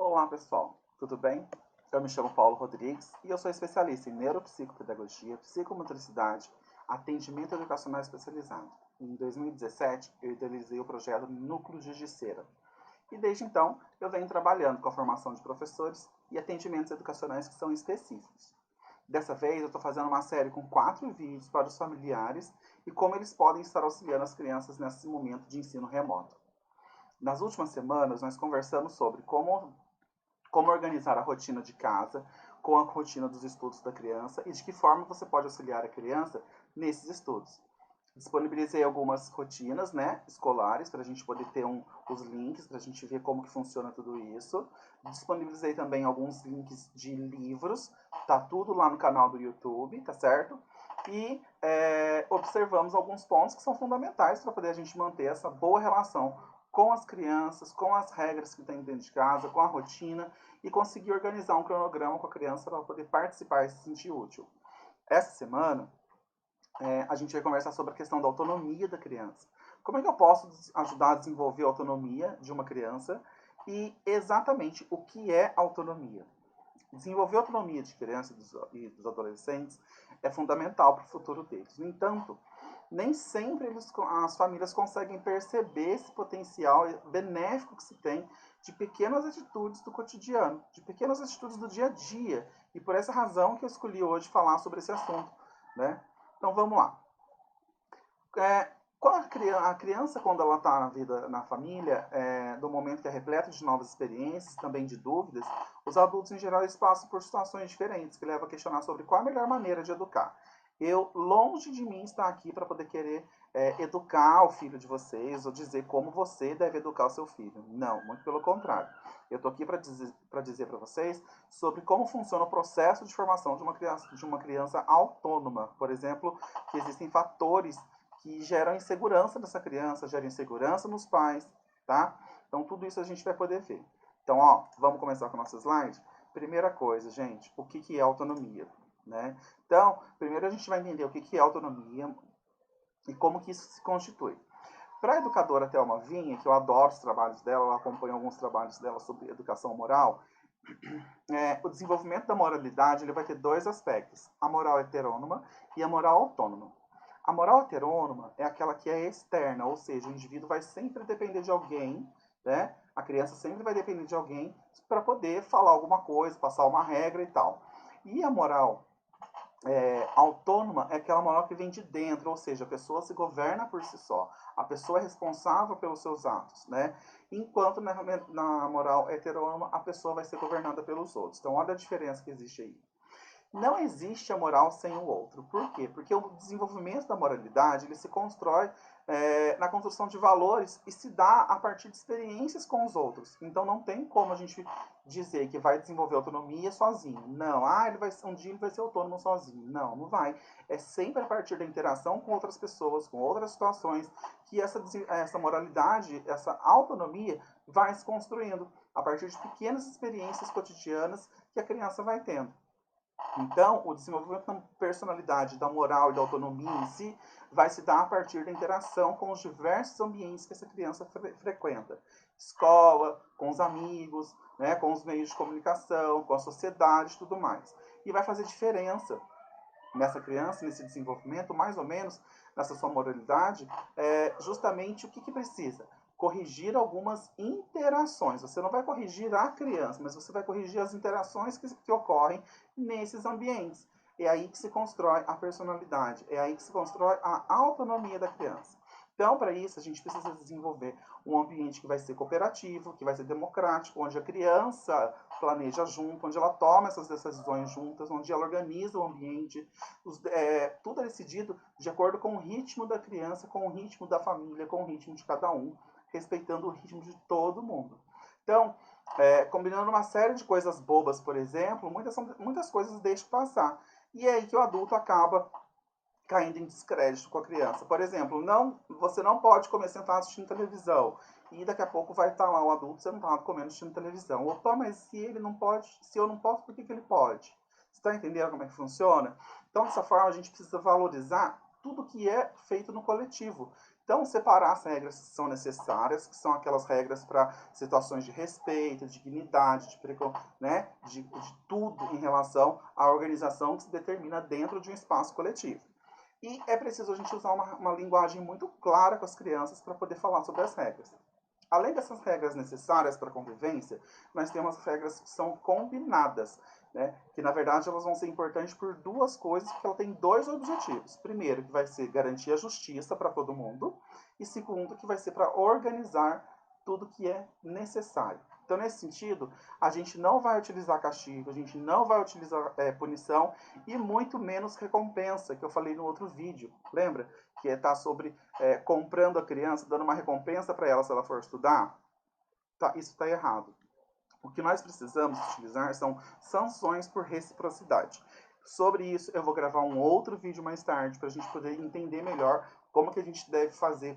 Olá pessoal, tudo bem? Eu me chamo Paulo Rodrigues e eu sou especialista em neuropsicopedagogia, psicomotricidade, atendimento educacional especializado. Em 2017, eu idealizei o projeto Núcleo Giz-de-Cera e desde então eu venho trabalhando com a formação de professores e atendimentos educacionais que são específicos. Dessa vez eu estou fazendo uma série com 4 vídeos para os familiares e como eles podem estar auxiliando as crianças nesse momento de ensino remoto. Nas últimas semanas, nós conversamos sobre como organizar a rotina de casa com a rotina dos estudos da criança e de que forma você pode auxiliar a criança nesses estudos. Disponibilizei algumas rotinas, né, escolares, para a gente poder ter os links, para a gente ver como que funciona tudo isso. Disponibilizei também alguns links de livros, tá tudo lá no canal do YouTube, tá certo? E observamos alguns pontos que são fundamentais para poder a gente manter essa boa relação com as crianças, com as regras que tem dentro de casa, com a rotina e conseguir organizar um cronograma com a criança para poder participar e se sentir útil. Essa semana, a gente vai conversar sobre a questão da autonomia da criança. Como é que eu posso ajudar a desenvolver a autonomia de uma criança e exatamente o que é autonomia? Desenvolver a autonomia de crianças e dos adolescentes é fundamental para o futuro deles. No entanto, nem sempre as famílias conseguem perceber esse potencial benéfico que se tem de pequenas atitudes do cotidiano, de pequenas atitudes do dia a dia. E por essa razão que eu escolhi hoje falar sobre esse assunto, né? Então vamos lá. Quando a criança, quando ela está na família, no momento que é repleto de novas experiências, também de dúvidas, os adultos, em geral, eles passam por situações diferentes, que levam a questionar sobre qual a melhor maneira de educar. Eu, longe de mim, estar aqui para poder querer educar o filho de vocês ou dizer como você deve educar o seu filho. Não, muito pelo contrário. Eu estou aqui para dizer para vocês sobre como funciona o processo de formação de uma criança autônoma. Por exemplo, que existem fatores que geram insegurança nessa criança, geram insegurança nos pais, tá? Então, tudo isso a gente vai poder ver. Então, ó, vamos começar com o nosso slide? Primeira coisa, gente, o que é autonomia, né? Então, primeiro a gente vai entender o que é autonomia e como que isso se constitui. Para a educadora Thelma Vinha, que eu adoro os trabalhos dela, eu acompanho alguns trabalhos dela sobre educação moral, o desenvolvimento da moralidade ele vai ter dois aspectos, a moral heterônoma e a moral autônoma. A moral heterônoma é aquela que é externa, ou seja, o indivíduo vai sempre depender de alguém, né? A criança sempre vai depender de alguém para poder falar alguma coisa, passar uma regra e tal. E a moral autônoma é aquela moral que vem de dentro, ou seja, a pessoa se governa por si só, a pessoa é responsável pelos seus atos, né? Enquanto na moral heterônoma a pessoa vai ser governada pelos outros. Então olha a diferença que existe aí. Não existe a moral sem o outro. Por quê? Porque o desenvolvimento da moralidade ele se constrói na construção de valores e se dá a partir de experiências com os outros. Então não tem como a gente dizer que vai desenvolver autonomia sozinho. Não, um dia ele vai ser autônomo sozinho. Não, não vai. É sempre a partir da interação com outras pessoas, com outras situações, que essa moralidade, essa autonomia vai se construindo a partir de pequenas experiências cotidianas que a criança vai tendo. Então, o desenvolvimento da personalidade, da moral e da autonomia em si vai se dar a partir da interação com os diversos ambientes que essa criança frequenta. Escola, com os amigos, né, com os meios de comunicação, com a sociedade e tudo mais. E vai fazer diferença nessa criança, nesse desenvolvimento, mais ou menos, nessa sua moralidade, justamente o que precisa? Corrigir algumas interações. Você não vai corrigir a criança, mas você vai corrigir as interações que ocorrem nesses ambientes. É aí que se constrói a personalidade, é aí que se constrói a autonomia da criança. Então, para isso, a gente precisa desenvolver um ambiente que vai ser cooperativo, que vai ser democrático, onde a criança planeja junto, onde ela toma essas decisões juntas, onde ela organiza o ambiente. Tudo é decidido de acordo com o ritmo da criança, com o ritmo da família, com o ritmo de cada um, respeitando o ritmo de todo mundo. Então, combinando uma série de coisas bobas, por exemplo, muitas coisas deixam passar. E é aí que o adulto acaba caindo em descrédito com a criança. Por exemplo, você não pode comer sentado assistindo televisão. E daqui a pouco vai estar lá o adulto sentado comendo assistindo televisão. Opa, mas se ele não pode, se eu não posso, por que ele pode? Você está entendendo como é que funciona? Então, dessa forma, a gente precisa valorizar tudo que é feito no coletivo. Então, separar as regras que são necessárias, que são aquelas regras para situações de respeito, de dignidade, de tudo em relação à organização que se determina dentro de um espaço coletivo. E é preciso a gente usar uma linguagem muito clara com as crianças para poder falar sobre as regras. Além dessas regras necessárias para a convivência, nós temos regras que são combinadas, né? Que na verdade elas vão ser importantes por duas coisas, porque ela tem dois objetivos. Primeiro, que vai ser garantir a justiça para todo mundo, e segundo, que vai ser para organizar tudo que é necessário. Então, nesse sentido, a gente não vai utilizar castigo, a gente não vai utilizar punição e muito menos recompensa, que eu falei no outro vídeo, lembra? Que está sobre comprando a criança, dando uma recompensa para ela se ela for estudar. Tá, isso está errado. O que nós precisamos utilizar são sanções por reciprocidade. Sobre isso, eu vou gravar um outro vídeo mais tarde para a gente poder entender melhor como que a gente deve fazer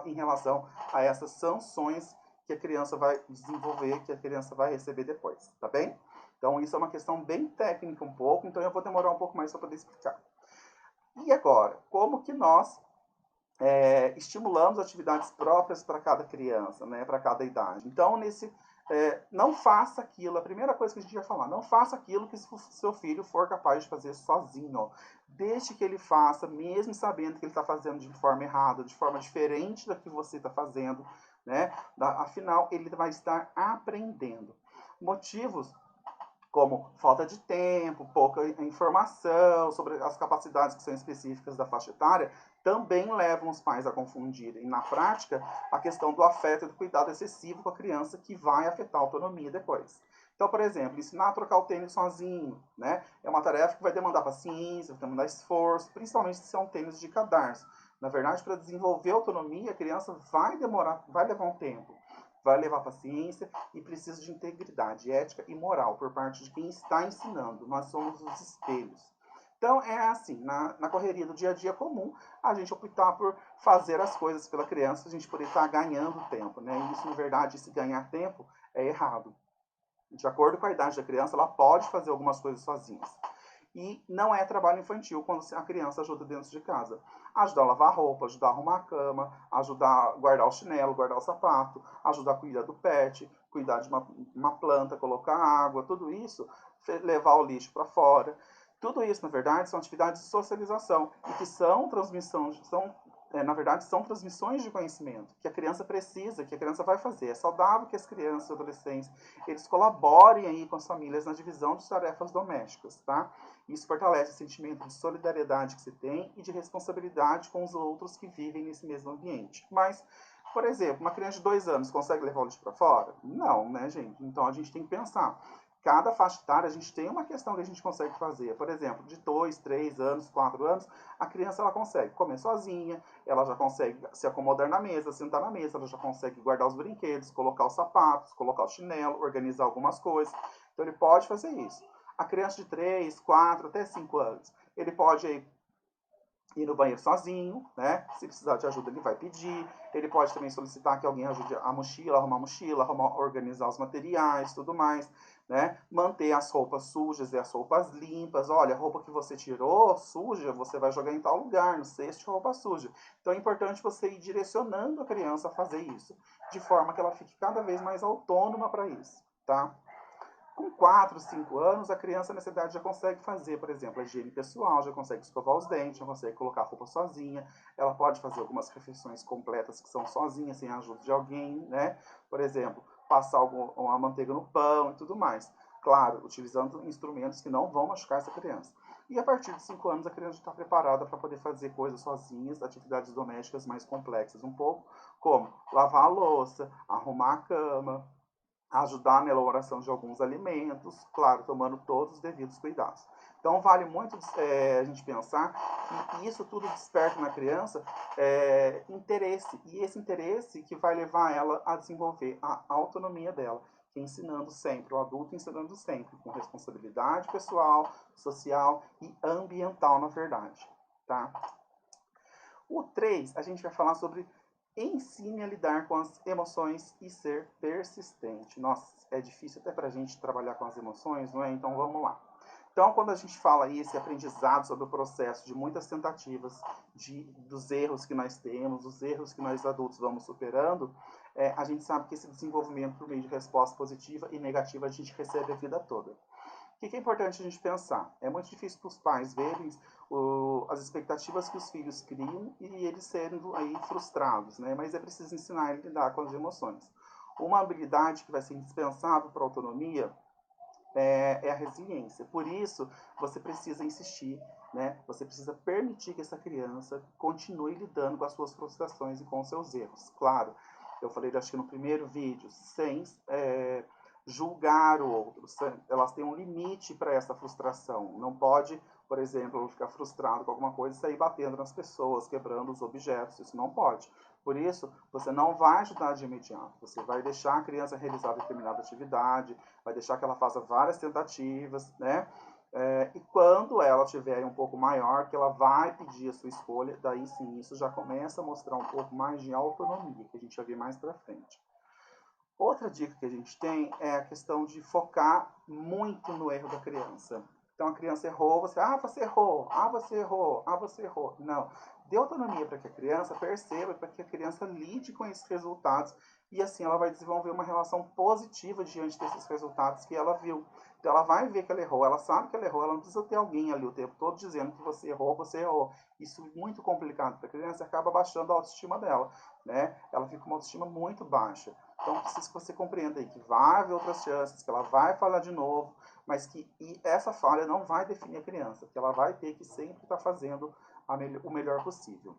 em relação a essas sanções que a criança vai desenvolver, que a criança vai receber depois, tá bem? Então, isso é uma questão bem técnica um pouco, então eu vou demorar um pouco mais para poder explicar. E agora, como que nós estimulamos atividades próprias para cada criança, né, para cada idade? Então, não faça aquilo, a primeira coisa que a gente vai falar, não faça aquilo que seu filho for capaz de fazer sozinho. Deixe que ele faça, mesmo sabendo que ele está fazendo de forma errada, de forma diferente da que você está fazendo, né? Afinal, ele vai estar aprendendo. Motivos como falta de tempo, pouca informação sobre as capacidades que são específicas da faixa etária, também levam os pais a confundirem, na prática, a questão do afeto e do cuidado excessivo com a criança, que vai afetar a autonomia depois. Então, por exemplo, ensinar a trocar o tênis sozinho, né? É uma tarefa que vai demandar paciência, vai demandar esforço, principalmente se é um tênis de cadarço. Na verdade, para desenvolver a autonomia, a criança vai levar um tempo. Vai levar paciência e precisa de integridade, ética e moral por parte de quem está ensinando. Nós somos os espelhos. Então, é assim, na correria do dia a dia comum, a gente optar por fazer as coisas pela criança, a gente poder estar ganhando tempo, né? E isso, na verdade, se ganhar tempo é errado. De acordo com a idade da criança, ela pode fazer algumas coisas sozinhas. E não é trabalho infantil quando a criança ajuda dentro de casa. Ajudar a lavar roupa, ajudar a arrumar a cama, ajudar a guardar o chinelo, guardar o sapato, ajudar a cuidar do pet, cuidar de uma planta, colocar água, tudo isso, levar o lixo para fora. Tudo isso, na verdade, são atividades de socialização e que na verdade, são transmissões de conhecimento que a criança precisa, que a criança vai fazer. É saudável que as crianças e adolescentes eles colaborem aí com as famílias na divisão de tarefas domésticas, tá? Isso fortalece o sentimento de solidariedade que se tem e de responsabilidade com os outros que vivem nesse mesmo ambiente. Mas, por exemplo, uma criança de 2 anos consegue levar o lixo para fora? Não, né, gente? Então a gente tem que pensar. Cada faixa etária, a gente tem uma questão que a gente consegue fazer. Por exemplo, de 2, 3 anos, 4 anos, a criança ela consegue comer sozinha, ela já consegue se acomodar na mesa, sentar na mesa, ela já consegue guardar os brinquedos, colocar os sapatos, colocar o chinelo, organizar algumas coisas. Então ele pode fazer isso. A criança de 3, 4, até 5 anos, ele pode ir no banheiro sozinho, né? Se precisar de ajuda, ele vai pedir. Ele pode também solicitar que alguém ajude a mochila, organizar os materiais, tudo mais, né? Manter as roupas sujas e as roupas limpas. Olha, a roupa que você tirou suja, você vai jogar em tal lugar, no cesto de roupa suja. Então é importante você ir direcionando a criança a fazer isso, de forma que ela fique cada vez mais autônoma para isso, tá? Com 4, 5 anos, a criança nessa idade já consegue fazer, por exemplo, a higiene pessoal, já consegue escovar os dentes, já consegue colocar a roupa sozinha, ela pode fazer algumas refeições completas que são sozinha, sem a ajuda de alguém, né? Por exemplo, passar uma manteiga no pão e tudo mais. Claro, utilizando instrumentos que não vão machucar essa criança. E a partir de 5 anos, a criança já está preparada para poder fazer coisas sozinhas, atividades domésticas mais complexas um pouco, como lavar a louça, arrumar a cama, ajudar na elaboração de alguns alimentos, claro, tomando todos os devidos cuidados. Então, vale muito a gente pensar que isso tudo desperta na criança interesse, e esse interesse que vai levar ela a desenvolver a autonomia dela, que é ensinando sempre, o adulto ensinando sempre, com responsabilidade pessoal, social e ambiental, na verdade. Tá? O 3, a gente vai falar sobre ensine a lidar com as emoções e ser persistente. Nossa, é difícil até pra gente trabalhar com as emoções, não é? Então vamos lá. Então, quando a gente fala aí esse aprendizado sobre o processo de muitas tentativas, dos erros que nós temos, os erros que nós adultos vamos superando, a gente sabe que esse desenvolvimento por meio de resposta positiva e negativa a gente recebe a vida toda. O que é importante a gente pensar? É muito difícil para os pais verem as expectativas que os filhos criam e eles sendo aí frustrados, né? Mas é preciso ensinar ele a lidar com as emoções. Uma habilidade que vai ser indispensável para a autonomia é a resiliência. Por isso, você precisa insistir, né? Você precisa permitir que essa criança continue lidando com as suas frustrações e com os seus erros. Claro, eu falei, acho que no primeiro vídeo, sem julgar o outro. Elas têm um limite para essa frustração. Não pode, por exemplo, ficar frustrado com alguma coisa e sair batendo nas pessoas, quebrando os objetos. Isso não pode. Por isso, você não vai ajudar de imediato. Você vai deixar a criança realizar determinada atividade, vai deixar que ela faça várias tentativas, né? E quando ela estiver um pouco maior, que ela vai pedir a sua escolha, daí sim, isso já começa a mostrar um pouco mais de autonomia, que a gente vai ver mais para frente. Outra dica que a gente tem é a questão de focar muito no erro da criança. Então a criança errou, você errou, você errou, você errou. Não. Dê autonomia para que a criança perceba, para que a criança lide com esses resultados e assim ela vai desenvolver uma relação positiva diante desses resultados que ela viu. Então ela vai ver que ela errou, ela sabe que ela errou, ela não precisa ter alguém ali o tempo todo dizendo que você errou, você errou. Isso é muito complicado para a criança e acaba baixando a autoestima dela, né? Ela fica com uma autoestima muito baixa. Então, preciso que você compreenda aí que vai haver outras chances, que ela vai falhar de novo, mas que essa falha não vai definir a criança, que ela vai ter que sempre estar fazendo o melhor possível.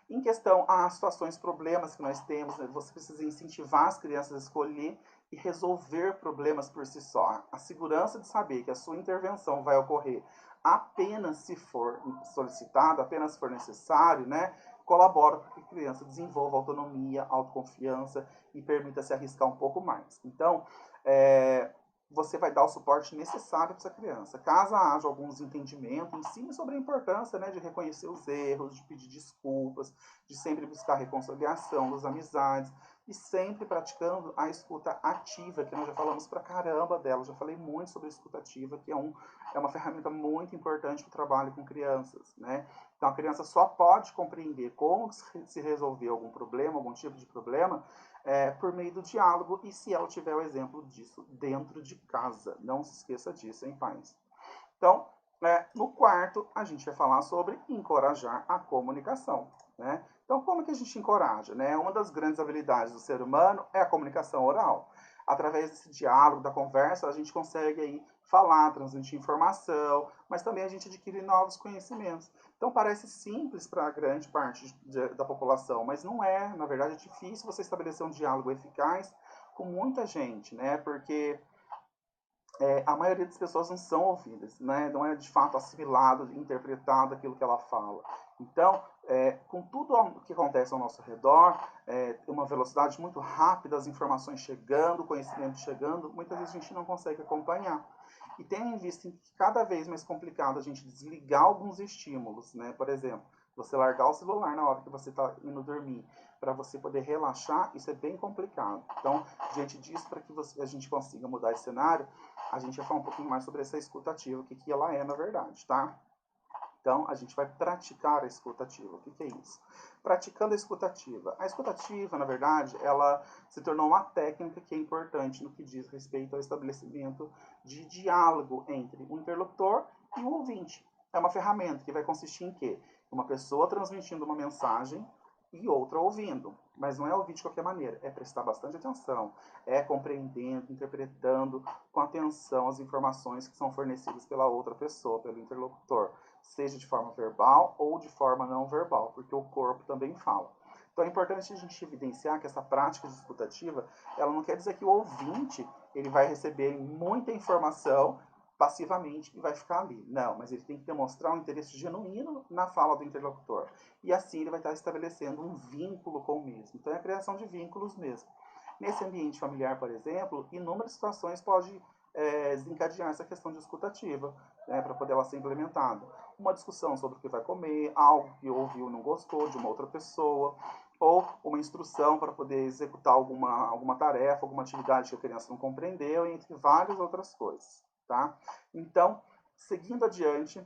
Em questão a situações, problemas que nós temos, né, você precisa incentivar as crianças a escolher e resolver problemas por si só. A segurança de saber que a sua intervenção vai ocorrer apenas se for solicitado, apenas se for necessário, né, colabora para que a criança desenvolva autonomia, autoconfiança e permita se arriscar um pouco mais. Então, você vai dar o suporte necessário para essa criança. Caso haja algum desentendimento, ensine sobre a importância, né, de reconhecer os erros, de pedir desculpas, de sempre buscar a reconciliação das amizades e sempre praticando a escuta ativa, que nós já falamos pra caramba dela, já falei muito sobre a escuta ativa, que é uma ferramenta muito importante para o trabalho com crianças, né? Então a criança só pode compreender como se resolver algum problema, algum tipo de problema, por meio do diálogo e se ela tiver o exemplo disso dentro de casa. Não se esqueça disso, hein, pais? Então, no quarto, a gente vai falar sobre encorajar a comunicação, né? Então, como que a gente encoraja, né? Uma das grandes habilidades do ser humano é a comunicação oral. Através desse diálogo, da conversa, a gente consegue aí falar, transmitir informação, mas também a gente adquire novos conhecimentos. Então parece simples para a grande parte da população, mas não é. Na verdade é difícil você estabelecer um diálogo eficaz com muita gente, né? Porque a maioria das pessoas não são ouvidas, né? Não é de fato assimilado, interpretado aquilo que ela fala. Então, com tudo o que acontece ao nosso redor, uma velocidade muito rápida, as informações chegando, o conhecimento chegando, muitas vezes a gente não consegue acompanhar. E tendo em vista que cada vez mais complicado a gente desligar alguns estímulos, né? Por exemplo, você largar o celular na hora que você está indo dormir, para você poder relaxar, isso é bem complicado. Então, diante disso, para que a gente consiga mudar esse cenário, a gente vai falar um pouquinho mais sobre essa escuta ativa, o que ela é na verdade, tá? Então, a gente vai praticar a escuta ativa. O que é isso? Praticando a escuta ativa. A escuta ativa, na verdade, ela se tornou uma técnica que é importante no que diz respeito ao estabelecimento de diálogo entre o interlocutor e o ouvinte. É uma ferramenta que vai consistir em quê? Uma pessoa transmitindo uma mensagem e outra ouvindo. Mas não é ouvir de qualquer maneira, é prestar bastante atenção, é compreendendo, interpretando com atenção as informações que são fornecidas pela outra pessoa, pelo interlocutor, seja de forma verbal ou de forma não verbal, porque o corpo também fala. Então é importante a gente evidenciar que essa prática de escuta ativa, ela não quer dizer que o ouvinte ele vai receber muita informação passivamente e vai ficar ali. Não, mas ele tem que demonstrar um interesse genuíno na fala do interlocutor. E assim ele vai estar estabelecendo um vínculo com o mesmo. Então é a criação de vínculos mesmo. Nesse ambiente familiar, por exemplo, inúmeras situações podem desencadear essa questão de escutativa, né, para poder ela ser implementada. Uma discussão sobre o que vai comer, algo que ouviu e não gostou de uma outra pessoa, ou uma instrução para poder executar alguma tarefa, alguma atividade que a criança não compreendeu, entre várias outras coisas. tá? Então, seguindo adiante,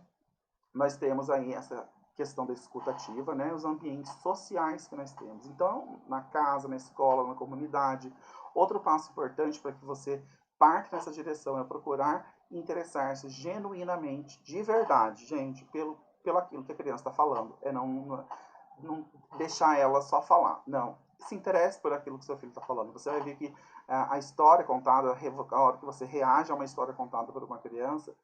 nós temos aí essa questão da escuta ativa, né? Os ambientes sociais que nós temos. Então, na casa, na escola, na comunidade. Outro passo importante para que você parte nessa direção é procurar interessar-se genuinamente, de verdade, gente, pelo aquilo que a criança está falando. É não deixar ela só falar. Não. Se interesse por aquilo que seu filho está falando. Você vai ver que a história contada, a hora que você reage a uma história contada por uma criança,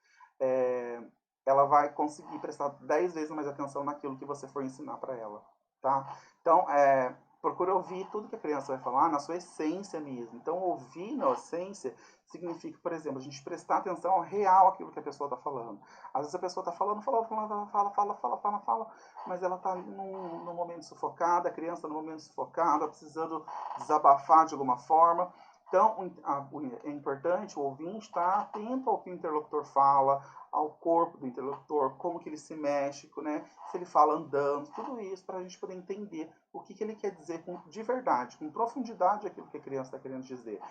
ela vai conseguir prestar 10 vezes mais atenção naquilo que você for ensinar para ela, tá? Então, procura ouvir tudo que a criança vai falar na sua essência mesmo. Então, ouvir na essência significa, por exemplo, a gente prestar atenção ao real aquilo que a pessoa está falando. Às vezes a pessoa está falando, fala, mas ela está num momento sufocado, a criança no momento sufocado, precisando desabafar de alguma forma. Então, é importante o ouvinte estar atento ao que o interlocutor fala, ao corpo do interlocutor, como que ele se mexe, né? Se ele fala andando, tudo isso para a gente poder entender o que ele quer dizer de verdade, com profundidade aquilo que a criança está querendo dizer.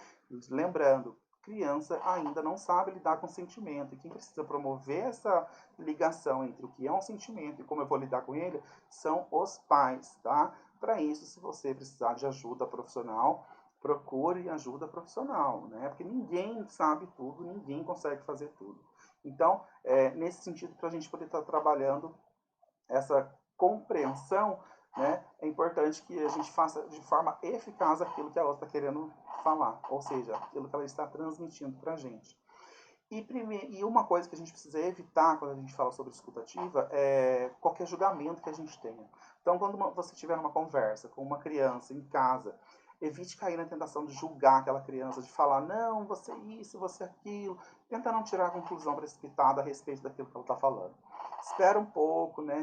Lembrando, criança ainda não sabe lidar com sentimento, e quem precisa promover essa ligação entre o que é um sentimento e como eu vou lidar com ele são os pais, tá? Para isso, se você precisar de ajuda profissional, procure ajuda profissional, né? Porque ninguém sabe tudo, ninguém consegue fazer tudo. Então, nesse sentido, para a gente poder estar trabalhando essa compreensão, né, é importante que a gente faça de forma eficaz aquilo que a outra está querendo falar, ou seja, aquilo que ela está transmitindo para a gente. E uma coisa que a gente precisa evitar quando a gente fala sobre escutativa é qualquer julgamento que a gente tenha. Então, quando você estiver numa conversa com uma criança em casa, evite cair na tentação de julgar aquela criança, de falar, não, você isso, você aquilo. Tenta não tirar a conclusão precipitada a respeito daquilo que ela está falando. Espera um pouco, né?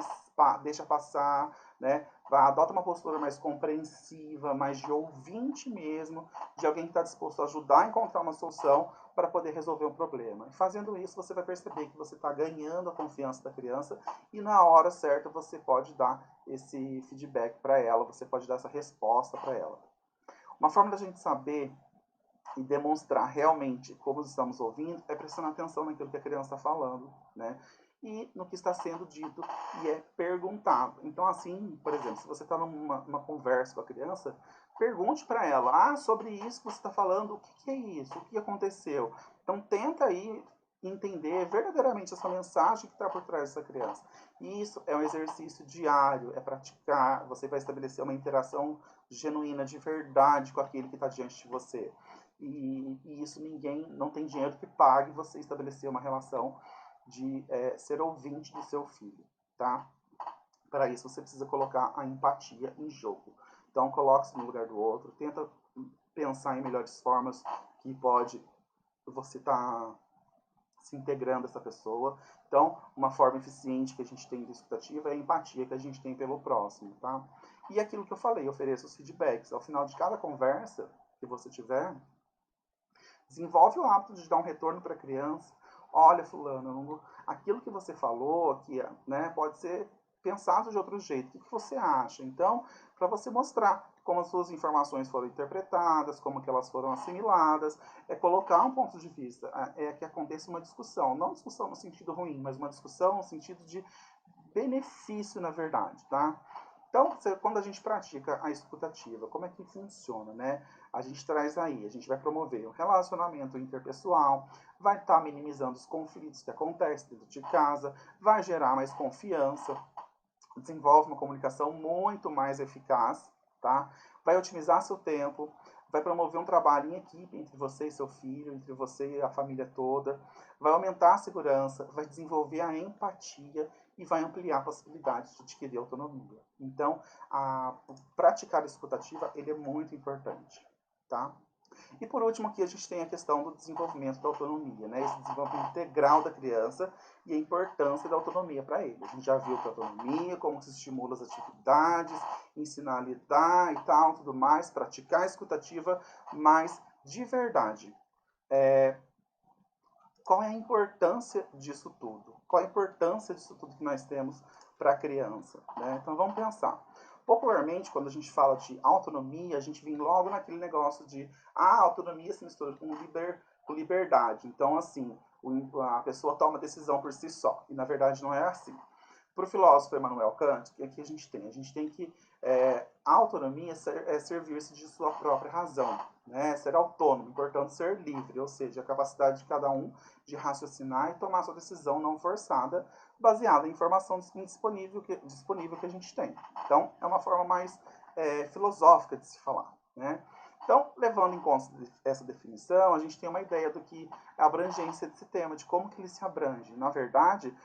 Deixa passar, né? Adota uma postura mais compreensiva, mais de ouvinte mesmo, de alguém que está disposto a ajudar a encontrar uma solução para poder resolver um problema. E fazendo isso, você vai perceber que você está ganhando a confiança da criança e na hora certa você pode dar esse feedback para ela, você pode dar essa resposta para ela. Uma forma da gente saber e demonstrar realmente como estamos ouvindo é prestando atenção naquilo que a criança está falando, né? E no que está sendo dito e é perguntado. Então, assim, por exemplo, se você está numa conversa com a criança, pergunte para ela, sobre isso que você está falando, o que é isso? O que aconteceu? Então, tenta aí entender verdadeiramente essa mensagem que está por trás dessa criança. E isso é um exercício diário, é praticar, você vai estabelecer uma interação genuína, de verdade com aquele que está diante de você. E isso não tem dinheiro que pague você estabelecer uma relação de ser ouvinte do seu filho, tá? Para isso você precisa colocar a empatia em jogo. Então coloque-se no lugar do outro, tenta pensar em melhores formas que pode você estar se integrando essa pessoa. Então, uma forma eficiente que a gente tem de escutativa é a empatia que a gente tem pelo próximo, tá? E aquilo que eu falei, ofereça os feedbacks. Ao final de cada conversa que você tiver, desenvolve o hábito de dar um retorno para a criança. Olha, fulano, aquilo que você falou aqui, né, pode ser pensado de outro jeito. O que você acha? Então, para você mostrar como as suas informações foram interpretadas, como que elas foram assimiladas, é colocar um ponto de vista, é que aconteça uma discussão. Não discussão no sentido ruim, mas uma discussão no sentido de benefício, na verdade, tá? Então, quando a gente pratica a escutativa, como é que funciona, né? A gente traz aí, a gente vai promover um relacionamento interpessoal, vai estar minimizando os conflitos que acontecem dentro de casa, vai gerar mais confiança, desenvolve uma comunicação muito mais eficaz, tá? Vai otimizar seu tempo, vai promover um trabalho em equipe entre você e seu filho, entre você e a família toda, vai aumentar a segurança, vai desenvolver a empatia e vai ampliar a possibilidade de adquirir autonomia. Então, praticar a escutativa, ele é muito importante, tá? E por último, aqui a gente tem a questão do desenvolvimento da autonomia, né? Esse desenvolvimento integral da criança e a importância da autonomia para ele. A gente já viu que a autonomia, como se estimula as atividades, ensinar a lidar e tal, tudo mais, praticar a escutativa, mas de verdade, qual é a importância disso tudo? Qual a importância disso tudo que nós temos para a criança, né? Então vamos pensar. Popularmente, quando a gente fala de autonomia, a gente vem logo naquele negócio de autonomia se mistura com liberdade. Então, assim, a pessoa toma decisão por si só. E na verdade não é assim. Para o filósofo Immanuel Kant, o que aqui a gente tem? A gente tem que a autonomia é servir-se de sua própria razão, né? Ser autônomo, portanto ser livre, ou seja, a capacidade de cada um de raciocinar e tomar sua decisão não forçada, baseada em informação disponível que a gente tem. Então, é uma forma mais filosófica de se falar, né? Então, levando em conta essa definição, a gente tem uma ideia do que é a abrangência desse tema, de como que ele se abrange. Na verdade,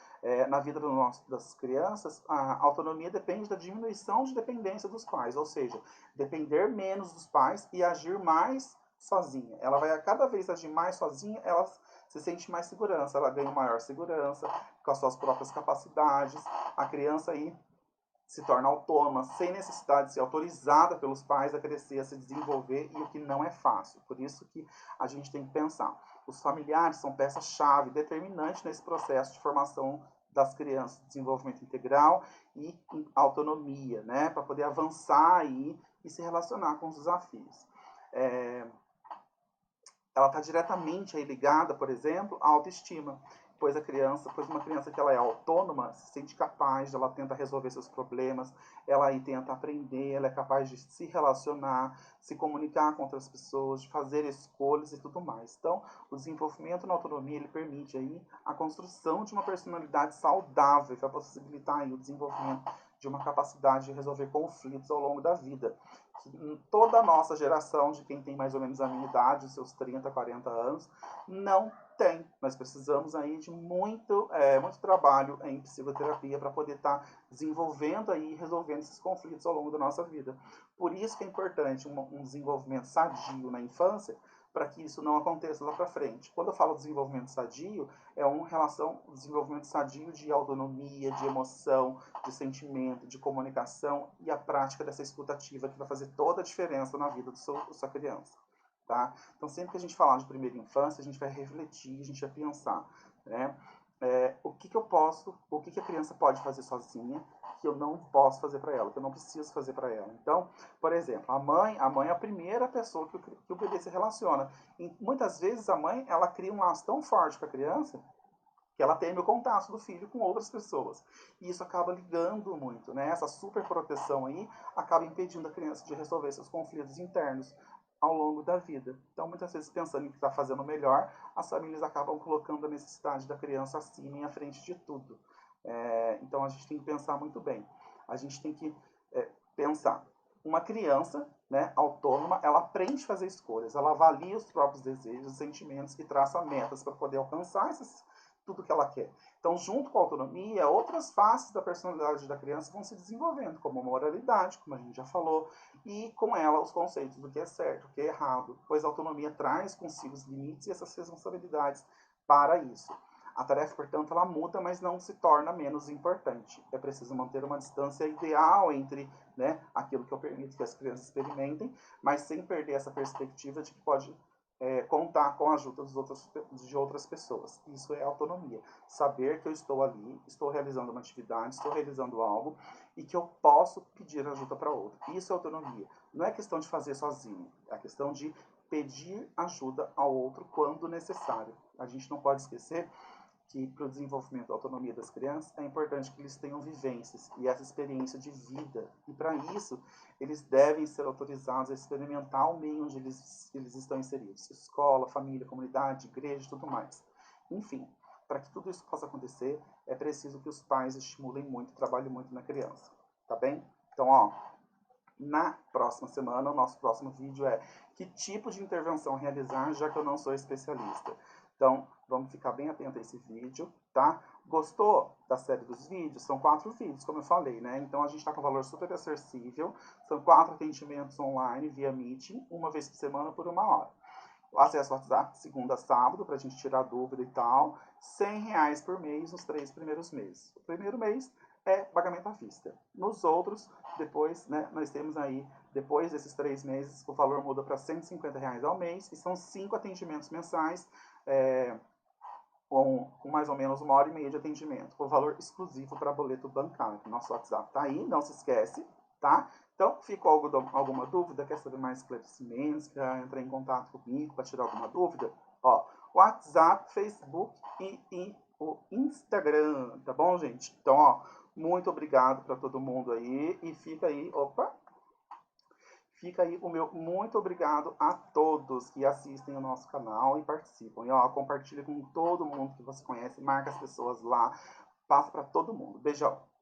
na vida das crianças, a autonomia depende da diminuição de dependência dos pais, ou seja, depender menos dos pais e agir mais sozinha. Ela vai a cada vez agir mais sozinha, ela se sente mais segurança, ela ganha maior segurança com as suas próprias capacidades. A criança aí se torna autônoma, sem necessidade de ser autorizada pelos pais a crescer, a se desenvolver, e o que não é fácil. Por isso que a gente tem que pensar. Os familiares são peça-chave, determinante nesse processo de formação das crianças, desenvolvimento integral e autonomia, né, para poder avançar aí e se relacionar com os desafios. Ela está diretamente aí ligada, por exemplo, à autoestima. Pois uma criança que ela é autônoma, se sente capaz, ela tenta resolver seus problemas, ela aí tenta aprender, ela é capaz de se relacionar, se comunicar com outras pessoas, de fazer escolhas e tudo mais. Então, o desenvolvimento na autonomia, ele permite aí a construção de uma personalidade saudável, que vai possibilitar aí o desenvolvimento de uma capacidade de resolver conflitos ao longo da vida. Toda a nossa geração, de quem tem mais ou menos a minha idade, os seus 30, 40 anos, não tem. Nós precisamos aí de muito trabalho em psicoterapia para poder estar desenvolvendo aí e resolvendo esses conflitos ao longo da nossa vida. Por isso que é importante um desenvolvimento sadio na infância, para que isso não aconteça lá para frente. Quando eu falo desenvolvimento sadio, é desenvolvimento sadio de autonomia, de emoção, de sentimento, de comunicação e a prática dessa escutativa que vai fazer toda a diferença na vida da sua criança. Tá? Então, sempre que a gente falar de primeira infância, a gente vai refletir, a gente vai pensar, né? O que a criança pode fazer sozinha, que eu não posso fazer para ela, que eu não preciso fazer para ela. Então, por exemplo, a mãe é a primeira pessoa que o bebê se relaciona. E muitas vezes a mãe, ela cria um laço tão forte com a criança, que ela teme o contato do filho com outras pessoas. E isso acaba ligando muito, né? Essa super proteção aí acaba impedindo a criança de resolver seus conflitos internos ao longo da vida. Então, muitas vezes, pensando em que está fazendo melhor, as famílias acabam colocando a necessidade da criança acima e à frente de tudo. Então, a gente tem que pensar muito bem. A gente tem que pensar. Uma criança, né, autônoma, ela aprende a fazer escolhas, ela avalia os próprios desejos, sentimentos e traça metas para poder alcançar tudo que ela quer. Então, junto com a autonomia, outras faces da personalidade da criança vão se desenvolvendo, como a moralidade, como a gente já falou, e com ela os conceitos do que é certo, o que é errado, pois a autonomia traz consigo os limites e essas responsabilidades para isso. A tarefa, portanto, ela muda, mas não se torna menos importante. É preciso manter uma distância ideal entre, né, aquilo que eu permito que as crianças experimentem, mas sem perder essa perspectiva de que pode contar com a ajuda de outras pessoas. Isso é autonomia. Saber que eu estou ali, estou realizando uma atividade, estou realizando algo e que eu posso pedir ajuda para outro. Isso é autonomia. Não é questão de fazer sozinho, é a questão de pedir ajuda ao outro quando necessário. A gente não pode esquecer que para o desenvolvimento da autonomia das crianças é importante que eles tenham vivências e essa experiência de vida. E para isso, eles devem ser autorizados a experimentar o meio onde eles estão inseridos. Escola, família, comunidade, igreja e tudo mais. Enfim, para que tudo isso possa acontecer, é preciso que os pais estimulem muito, trabalhem muito na criança. Tá bem? Então, ó, na próxima semana, o nosso próximo vídeo é que tipo de intervenção realizar, já que eu não sou especialista. Então, vamos ficar bem atento a esse vídeo, tá? Gostou da série dos vídeos? São 4 vídeos, como eu falei, né? Então, a gente está com um valor super acessível. São 4 atendimentos online via Meeting, uma vez por semana por 1 hora. O acesso ao WhatsApp, segunda a sábado, para a gente tirar dúvida e tal. R$100 por mês nos 3 primeiros meses. O primeiro mês é pagamento à vista. Nos outros, depois, né, nós temos aí, depois desses 3 meses, o valor muda para R$150 ao mês, e são 5 atendimentos mensais, com mais ou menos 1h30 de atendimento, com valor exclusivo para boleto bancário. Nosso WhatsApp está aí, não se esquece, tá? Então, ficou alguma dúvida? Quer saber mais esclarecimentos? Quer entrar em contato comigo para tirar alguma dúvida? Ó, WhatsApp, Facebook e o Instagram, tá bom, gente? Então, ó, muito obrigado para todo mundo aí e fica aí, fica aí o meu muito obrigado a todos que assistem o nosso canal e participam. E ó, compartilha com todo mundo que você conhece, marca as pessoas lá, passa para todo mundo. Beijão.